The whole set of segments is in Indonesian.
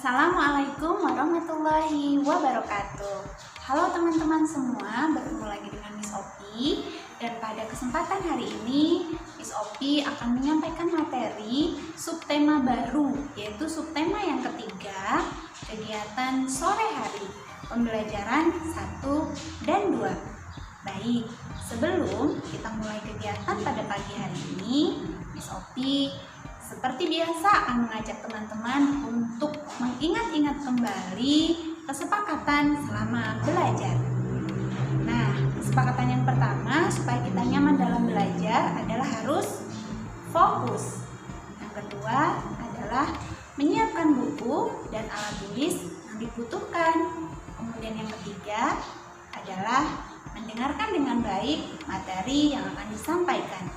Assalamualaikum warahmatullahi wabarakatuh. Halo teman-teman semua, bertemu lagi dengan Miss Opi. Dan pada kesempatan hari ini Miss Opi akan menyampaikan materi subtema baru, yaitu subtema yang ketiga, kegiatan sore hari, pembelajaran 1 dan 2. Baik, sebelum kita mulai kegiatan pada pagi hari ini, Miss Opi seperti biasa akan mengajak teman-teman untuk mengingat-ingat kembali kesepakatan selama belajar. Nah, kesepakatan yang pertama supaya kita nyaman dalam belajar adalah harus fokus. Yang kedua adalah menyiapkan buku dan alat tulis yang dibutuhkan. Kemudian yang ketiga adalah mendengarkan dengan baik materi yang akan disampaikan.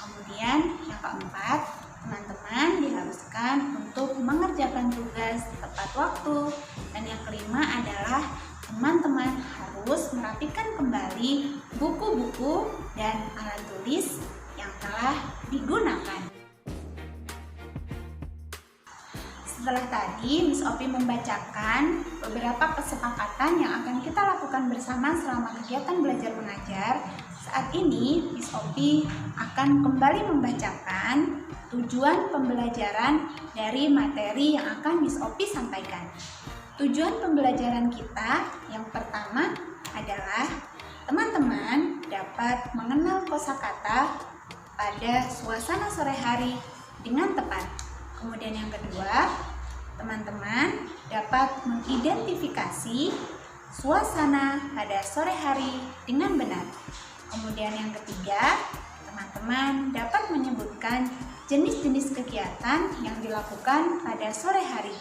Kemudian yang keempat, teman-teman diharuskan untuk mengerjakan tugas tepat waktu. Dan yang kelima adalah teman-teman harus merapikan kembali buku-buku dan alat tulis yang telah digunakan. Setelah tadi Miss Opi membacakan beberapa kesepakatan yang akan kita lakukan bersama selama kegiatan belajar mengajar, saat ini Miss Opi akan kembali membacakan tujuan pembelajaran dari materi yang akan Miss Opi sampaikan. Tujuan pembelajaran kita yang pertama adalah teman-teman dapat mengenal kosakata pada suasana sore hari dengan tepat. Kemudian yang kedua, teman-teman dapat mengidentifikasi suasana pada sore hari dengan benar. Kemudian yang ketiga, teman-teman dapat menyebutkan jenis-jenis kegiatan yang dilakukan pada sore hari.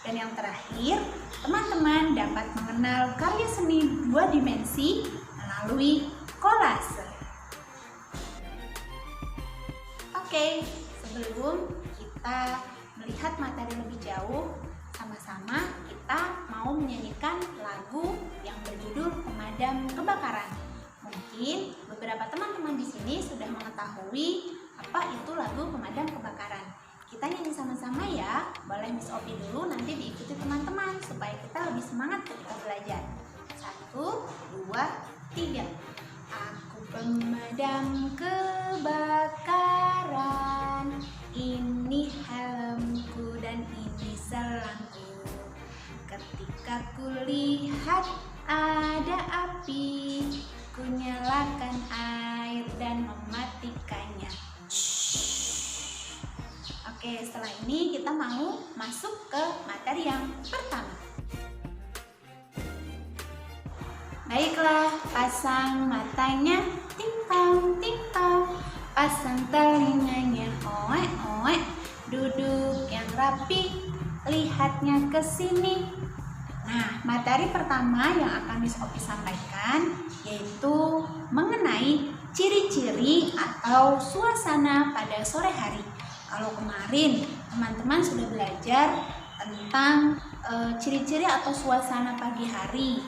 Dan yang terakhir, teman-teman dapat mengenal karya seni 2 dimensi melalui kolase. Oke, sebelum kita melihat materi lebih jauh, sama-sama kita mau menyanyikan lagu yang berjudul Pemadam Kebakaran. Mungkin beberapa teman-teman di sini sudah mengetahui apa itu lagu pemadam kebakaran. Kita nyanyi sama-sama ya. Boleh Miss Opi dulu, nanti diikuti teman-teman supaya kita lebih semangat ketika belajar. 1, 2, 3. Aku pemadam kebakaran, ini helmku dan ini selangku. Ketika kulihat ada api, ku nyalakan air dan mematikannya. Oke, setelah ini kita mau masuk ke materi yang pertama. Baiklah, pasang matanya, ting-tong, ting-tong. Pasang telinganya, oek-oek. Duduk yang rapi, lihatnya ke sini. Nah, materi pertama yang akan Miss Opi sampaikan yaitu mengenai ciri-ciri atau suasana pada sore hari. Kalau kemarin teman-teman sudah belajar tentang ciri-ciri atau suasana pagi hari,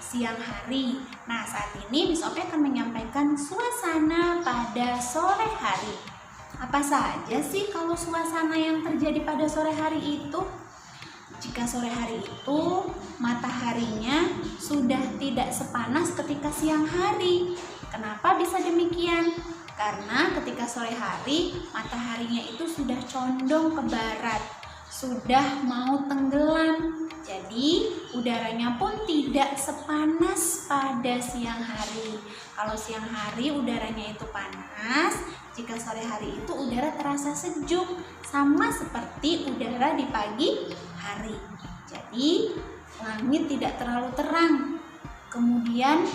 siang hari. Nah, saat ini Miss Opi akan menyampaikan suasana pada sore hari. Apa saja sih kalau suasana yang terjadi pada sore hari itu? Jika sore hari itu mataharinya sudah tidak sepanas ketika siang hari. Kenapa bisa demikian? Karena ketika sore hari mataharinya itu sudah condong ke barat, sudah mau tenggelam. Jadi udaranya pun tidak sepanas pada siang hari. Kalau siang hari udaranya itu panas, jika sore hari itu udara terasa sejuk, sama seperti udara di pagi hari. Jadi langit tidak terlalu terang. Kemudian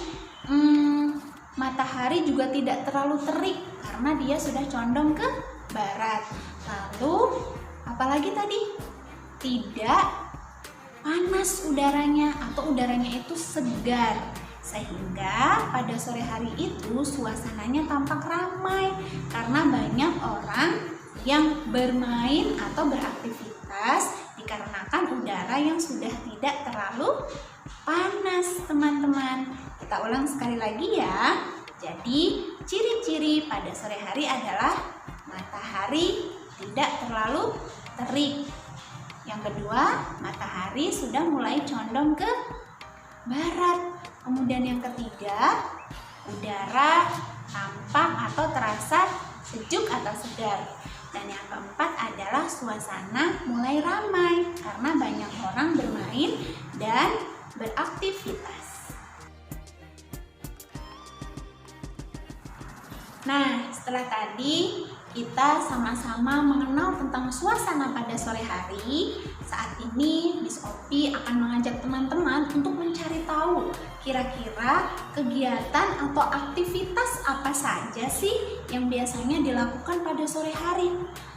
matahari juga tidak terlalu terik karena dia sudah condong ke barat. Lalu apalagi tadi? Tidak panas udaranya atau udaranya itu segar. Sehingga pada sore hari itu suasananya tampak ramai karena banyak orang yang bermain atau beraktivitas dikarenakan udara yang sudah tidak terlalu panas, teman-teman. Kita ulang sekali lagi ya. Jadi, ciri-ciri pada sore hari adalah matahari tidak terlalu terik. Yang kedua, matahari sudah mulai condong ke barat. Kemudian yang ketiga, udara tampak atau terasa sejuk atau segar. Dan yang keempat adalah suasana mulai ramai karena banyak orang bermain dan beraktivitas. Nah, setelah tadi kita sama-sama mengenal tentang suasana pada sore hari, saat ini Miss Opi akan mengajak teman-teman untuk mencari tahu kira-kira kegiatan atau aktivitas apa saja sih yang biasanya dilakukan pada sore hari.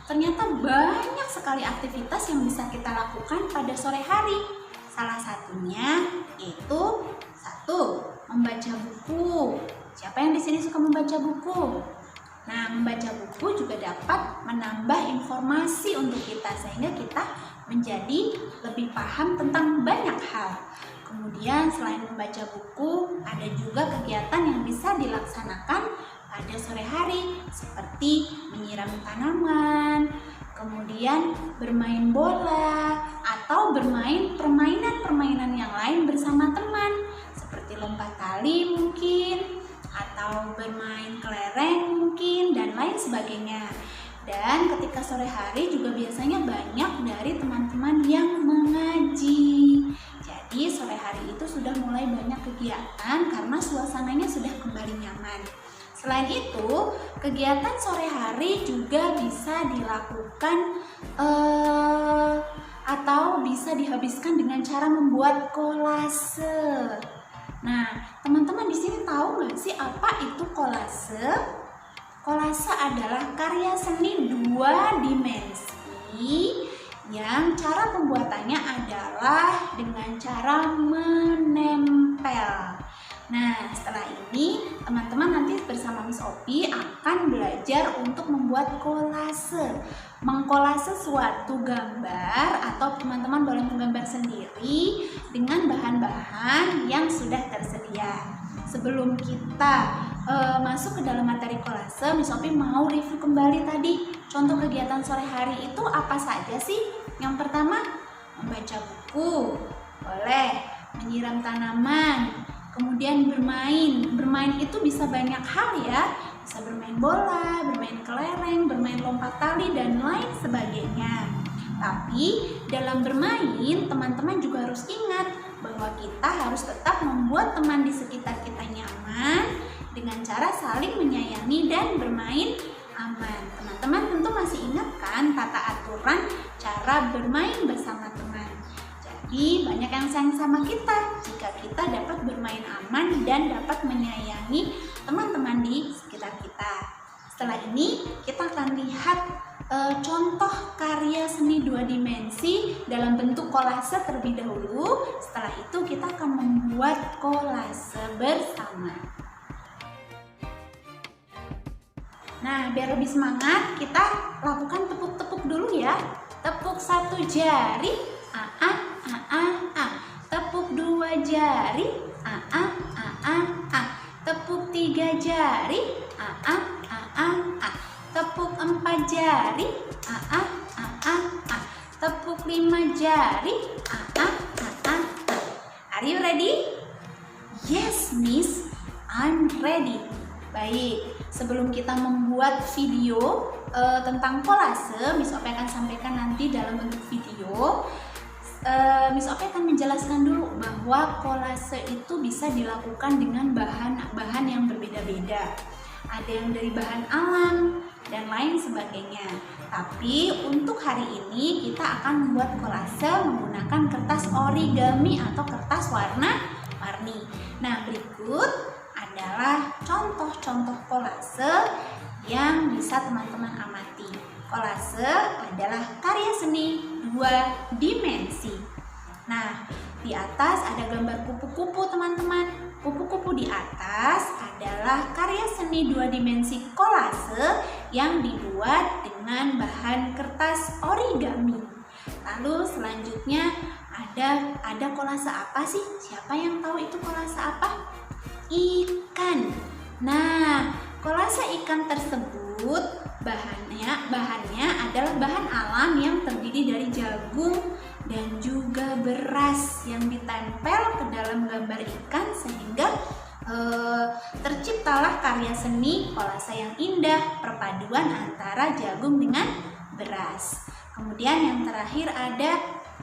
Ternyata banyak sekali aktivitas yang bisa kita lakukan pada sore hari. Salah satunya yaitu 1. Membaca buku. Siapa yang di sini suka membaca buku? Nah, membaca buku juga dapat menambah informasi untuk kita sehingga kita menjadi lebih paham tentang banyak hal. Kemudian selain membaca buku, ada juga kegiatan yang bisa dilaksanakan pada sore hari seperti menyiram tanaman, kemudian bermain bola atau bermain permainan-permainan yang lain bersama teman seperti lompat tali mungkin, atau bermain kelereng mungkin, dan lain sebagainya. Dan ketika sore hari juga biasanya banyak dari teman-teman yang mengaji. Jadi sore hari itu sudah mulai banyak kegiatan karena suasananya sudah kembali nyaman. Selain itu, kegiatan sore hari juga bisa dilakukan atau bisa dihabiskan dengan cara membuat kolase. Nah, teman-teman di sini tahu nggak sih apa itu kolase? Kolase adalah karya seni 2 dimensi yang cara pembuatannya adalah dengan cara menempel. Nah, setelah ini teman-teman nanti bersama Miss Opi akan belajar untuk membuat kolase. Mengkolase suatu gambar atau teman-teman boleh menggambar sendiri dengan bahan-bahan yang sudah tersedia. Sebelum kita masuk ke dalam materi kolase, Miss Opi mau review kembali tadi contoh kegiatan sore hari itu apa saja sih? Yang pertama, membaca buku, boleh, menyiram tanaman, kemudian bermain itu bisa banyak hal ya, bisa bermain bola, bermain kelereng, bermain lompat tali, dan lain sebagainya. Tapi dalam bermain, teman-teman juga harus ingat bahwa kita harus tetap membuat teman di sekitar kita nyaman dengan cara saling menyayangi dan bermain aman. Teman-teman tentu masih ingat kan tata aturan cara bermain bersama teman. Jadi banyak yang sayang sama kita jika kita dapat bermain aman dan dapat menyayangi teman-teman di sekitar kita. Setelah ini kita akan lihat contoh karya seni 2 dimensi dalam bentuk kolase terlebih dahulu. Setelah itu kita akan membuat kolase bersama. Nah, biar lebih semangat kita lakukan tepuk-tepuk dulu ya. Tepuk 1 jari, tepuk 2 jari, tepuk 3 jari, tepuk 4 jari, tepuk 5 jari, Are you ready? Yes, Miss, I'm ready. Baik, sebelum kita membuat video tentang kolase, Miss Opi akan sampaikan nanti dalam bentuk video. Miss Opi akan menjelaskan dulu bahwa kolase itu bisa dilakukan dengan bahan-bahan yang berbeda-beda. Ada yang dari bahan alam dan lain sebagainya. Tapi untuk hari ini kita akan membuat kolase menggunakan kertas origami atau kertas warna-warni. Nah, berikut adalah contoh-contoh kolase yang bisa teman-teman amati. Kolase adalah karya seni 2 dimensi. Nah, di atas ada gambar kupu-kupu teman-teman. Kupu-kupu di atas adalah karya seni 2 dimensi kolase yang dibuat dengan bahan kertas origami. Lalu selanjutnya ada kolase apa sih? Siapa yang tahu itu kolase apa? Ikan. Nah, kolase ikan tersebut bahannya adalah bahan alam yang terdiri dari jagung dan juga beras yang ditempel ke dalam gambar ikan sehingga terciptalah karya seni kolase yang indah, perpaduan antara jagung dengan beras. Kemudian yang terakhir ada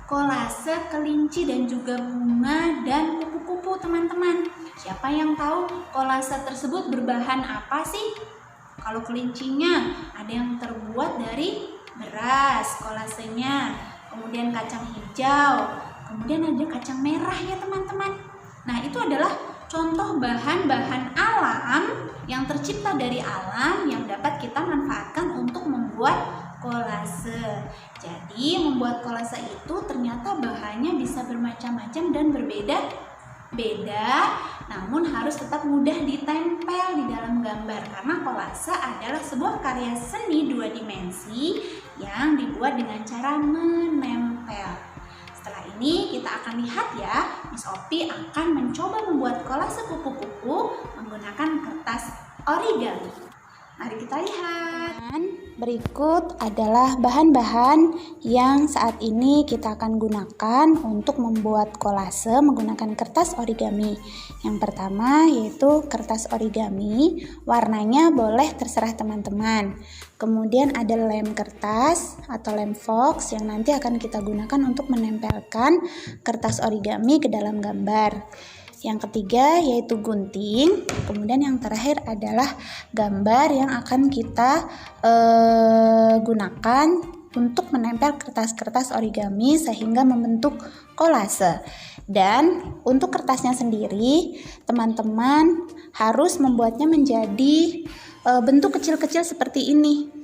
kolase kelinci dan juga bunga dan kupu-kupu, teman-teman. Siapa yang tahu kolase tersebut berbahan apa sih? Kalau kelincinya ada yang terbuat dari beras kolasenya, kemudian kacang hijau, kemudian ada kacang merah ya teman-teman. Nah, itu adalah contoh bahan-bahan alam yang tercipta dari alam yang dapat kita manfaatkan untuk membuat kolase. Jadi membuat kolase itu ternyata bahannya bisa bermacam-macam dan berbeda-beda, namun harus tetap mudah ditempel di dalam gambar karena kolase adalah sebuah karya seni 2 dimensi yang dibuat dengan cara menempel. Setelah ini kita akan lihat ya, Miss Opi akan mencoba membuat kolase kupu-kupu menggunakan kertas origami. Mari kita lihat. Berikut adalah bahan-bahan yang saat ini kita akan gunakan untuk membuat kolase menggunakan kertas origami. Yang pertama yaitu kertas origami, warnanya boleh terserah teman-teman. Kemudian ada lem kertas atau lem fox yang nanti akan kita gunakan untuk menempelkan kertas origami ke dalam gambar. Yang ketiga yaitu gunting, kemudian yang terakhir adalah gambar yang akan kita gunakan untuk menempel kertas-kertas origami sehingga membentuk kolase. Dan untuk kertasnya sendiri, teman-teman harus membuatnya menjadi bentuk kecil-kecil seperti ini.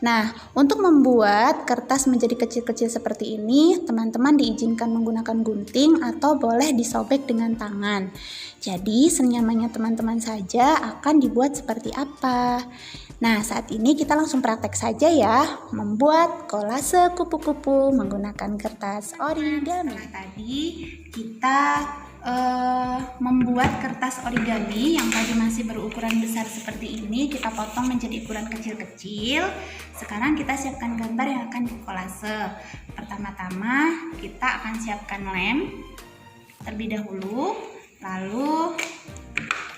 Nah, untuk membuat kertas menjadi kecil-kecil seperti ini, teman-teman diizinkan menggunakan gunting atau boleh disobek dengan tangan. Jadi, senyamannya teman-teman saja akan dibuat seperti apa. Nah, saat ini kita langsung praktek saja ya, membuat kolase kupu-kupu menggunakan kertas origami. Tadi kita membuat kertas origami yang tadi masih berukuran besar seperti ini, kita potong menjadi ukuran kecil-kecil. Sekarang kita siapkan gambar yang akan dikolase. Pertama-tama kita akan siapkan lem terlebih dahulu, lalu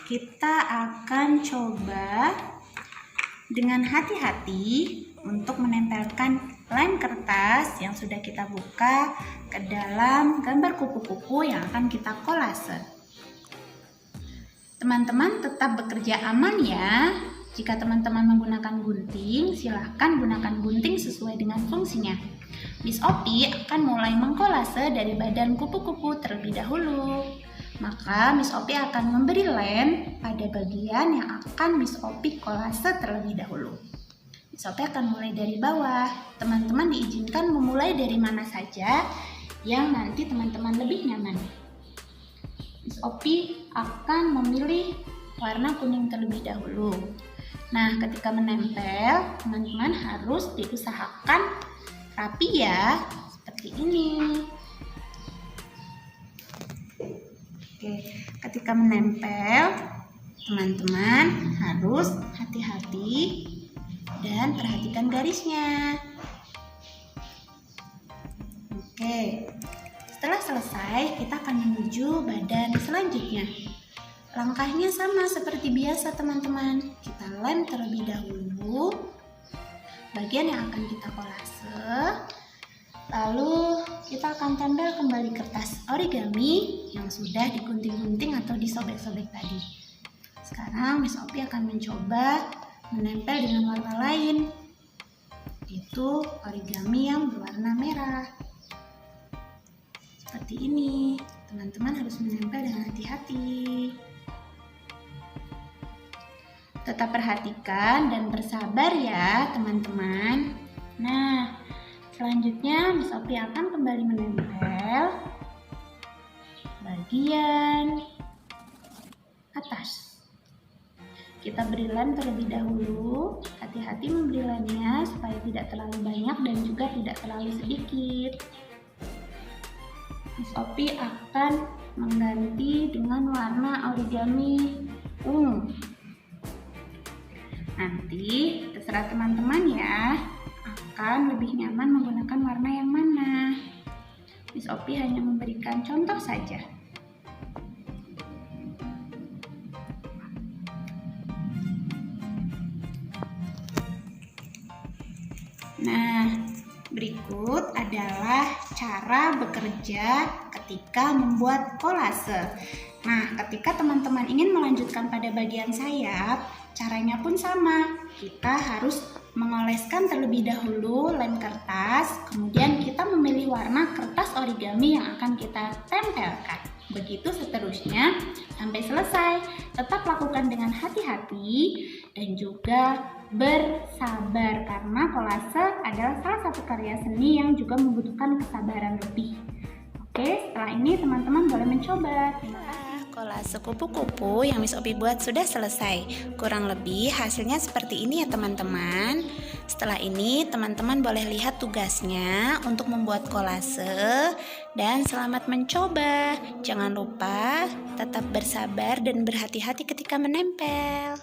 kita akan coba dengan hati-hati untuk menempelkan lem kertas yang sudah kita buka ke dalam gambar kupu-kupu yang akan kita kolase. Teman-teman tetap bekerja aman ya. Jika teman-teman menggunakan gunting, silahkan gunakan gunting sesuai dengan fungsinya. Miss Opi akan mulai mengkolase dari badan kupu-kupu terlebih dahulu. Maka Miss Opi akan memberi lem pada bagian yang akan Miss Opi kolase terlebih dahulu. Miss Opi akan mulai dari bawah. Teman-teman diizinkan memulai dari mana saja yang nanti teman-teman lebih nyaman. Miss Opi akan memilih warna kuning terlebih dahulu. Nah, ketika menempel, teman-teman harus diusahakan rapi ya, seperti ini. Oke, ketika menempel, teman-teman harus hati-hati dan perhatikan garisnya. Oke, setelah selesai kita akan menuju badan selanjutnya. Langkahnya sama seperti biasa teman-teman. Kita lem terlebih dahulu bagian yang akan kita kolase. Lalu kita akan tempel kembali kertas origami yang sudah digunting-gunting atau disobek-sobek tadi. Sekarang Miss Opi akan mencoba menempel dengan warna lain, yaitu origami yang berwarna merah. Seperti ini, teman-teman harus menempel dengan hati-hati. Tetap perhatikan dan bersabar ya teman-teman. Nah, selanjutnya Miss Opi akan kembali menempel bagian atas. Kita beri lem terlebih dahulu. Hati-hati memberi lemnya supaya tidak terlalu banyak dan juga tidak terlalu sedikit. Miss Opi akan mengganti dengan warna origami ungu. Nanti terserah teman-teman ya, akan lebih nyaman menggunakan warna yang mana? Miss Opi hanya memberikan contoh saja. Nah, berikut adalah cara bekerja ketika membuat kolase. Nah, ketika teman-teman ingin melanjutkan pada bagian sayap, caranya pun sama. Kita harus mengoleskan terlebih dahulu lem kertas, kemudian kita memilih warna kertas origami yang akan kita tempelkan. Begitu seterusnya sampai selesai. Tetap lakukan dengan hati-hati dan juga bersabar, karena kolase adalah salah satu karya seni yang juga membutuhkan kesabaran lebih. Oke, setelah ini teman-teman boleh mencoba. Kolase kupu-kupu yang Miss Opi buat sudah selesai. Kurang lebih hasilnya seperti ini ya teman-teman. Setelah ini teman-teman boleh lihat tugasnya untuk membuat kolase. Dan selamat mencoba. Jangan lupa tetap bersabar dan berhati-hati ketika menempel.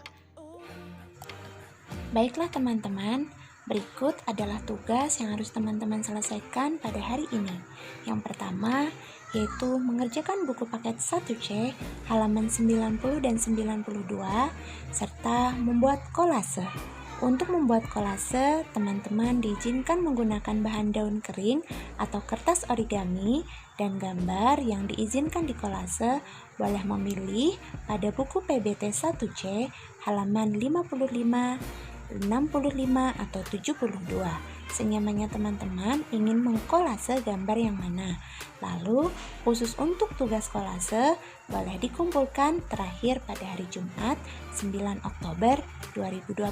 Baiklah teman-teman, berikut adalah tugas yang harus teman-teman selesaikan pada hari ini. Yang pertama, yaitu mengerjakan buku paket 1C halaman 90 dan 92 serta membuat kolase. Untuk membuat kolase, teman-teman diizinkan menggunakan bahan daun kering atau kertas origami, dan gambar yang diizinkan di kolase boleh memilih pada buku PBT 1C halaman 55, 65 atau 72. Senyamannya teman-teman ingin mengkolase gambar yang mana. Lalu khusus untuk tugas kolase boleh dikumpulkan terakhir pada hari Jumat 9 Oktober 2020.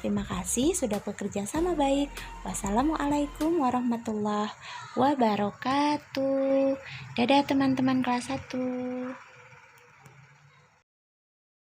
Terima kasih sudah bekerja sama baik. Wassalamualaikum warahmatullahi wabarakatuh. Dadah teman-teman kelas 1.